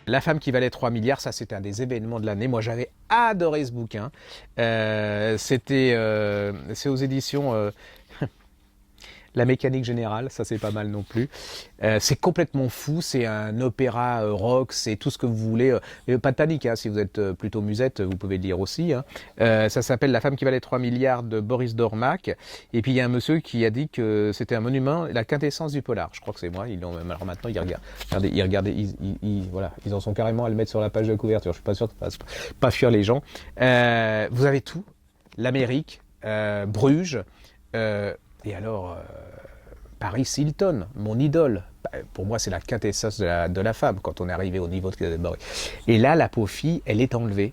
La femme qui valait 3 milliards, ça c'était un des événements de l'année. Moi j'avais adoré ce bouquin. C'est aux éditions La Mécanique Générale, ça c'est pas mal non plus. C'est complètement fou, c'est un opéra rock, c'est tout ce que vous voulez. Mais pas de panique, hein, si vous êtes plutôt musette, vous pouvez le lire aussi. Hein. Ça s'appelle La femme qui valait 3 milliards de Boris Dormack. Et puis il y a un monsieur qui a dit que c'était un monument, la quintessence du polar. Je crois que c'est moi. Alors maintenant, voilà, ils en sont carrément à le mettre sur la page de couverture. Je suis pas sûr de pas fuir les gens. Vous avez tout. L'Amérique, Bruges. Et alors, Paris Hilton, mon idole. Pour moi, c'est la quintessence de la femme quand on est arrivé au niveau de Boris. Et là, la pauvre fille, elle est enlevée.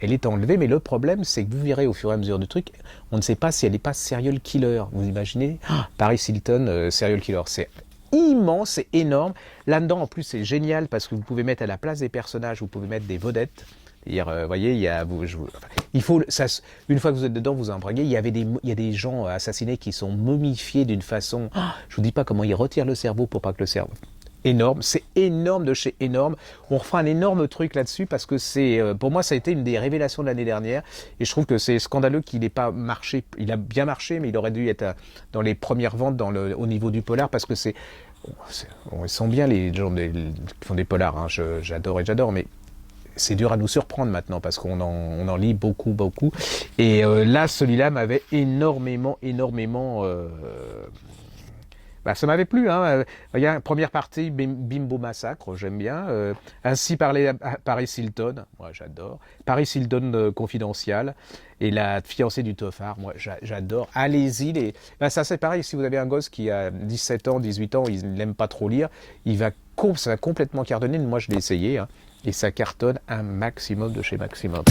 Elle est enlevée, mais le problème, c'est que vous verrez au fur et à mesure du truc, on ne sait pas si elle n'est pas serial killer. Vous imaginez Paris Hilton, serial killer, c'est immense, c'est énorme. Là-dedans, en plus, c'est génial parce que vous pouvez mettre à la place des personnages, vous pouvez mettre des vedettes. Vous voyez, il faut, ça, une fois que vous êtes dedans, vous imprégnez. Il y a des gens assassinés qui sont momifiés d'une façon. Je vous dis pas comment ils retirent le cerveau pour pas que le cerveau. Énorme, c'est énorme de chez énorme. On refera un énorme truc là-dessus parce que pour moi, ça a été une des révélations de l'année dernière. Et je trouve que c'est scandaleux qu'il n'ait pas marché. Il a bien marché, mais il aurait dû être dans les premières ventes au niveau du polar parce que on sent bien les gens qui font des polars. Hein. J'adore, mais c'est dur à nous surprendre maintenant parce qu'on en lit beaucoup. Et là, celui-là m'avait énormément. Ça m'avait plu. Hein. Il y a une première partie, Bimbo Massacre, j'aime bien. Ainsi parlait Paris Hilton, moi j'adore. Paris Hilton confidential. Et la fiancée du Toffard, moi j'adore. Allez-y. Ça c'est pareil, si vous avez un gosse qui a 17 ans, 18 ans, il n'aime pas trop lire, ça va complètement cartonner. Moi je l'ai essayé. Hein. Et ça cartonne un maximum de chez maximum.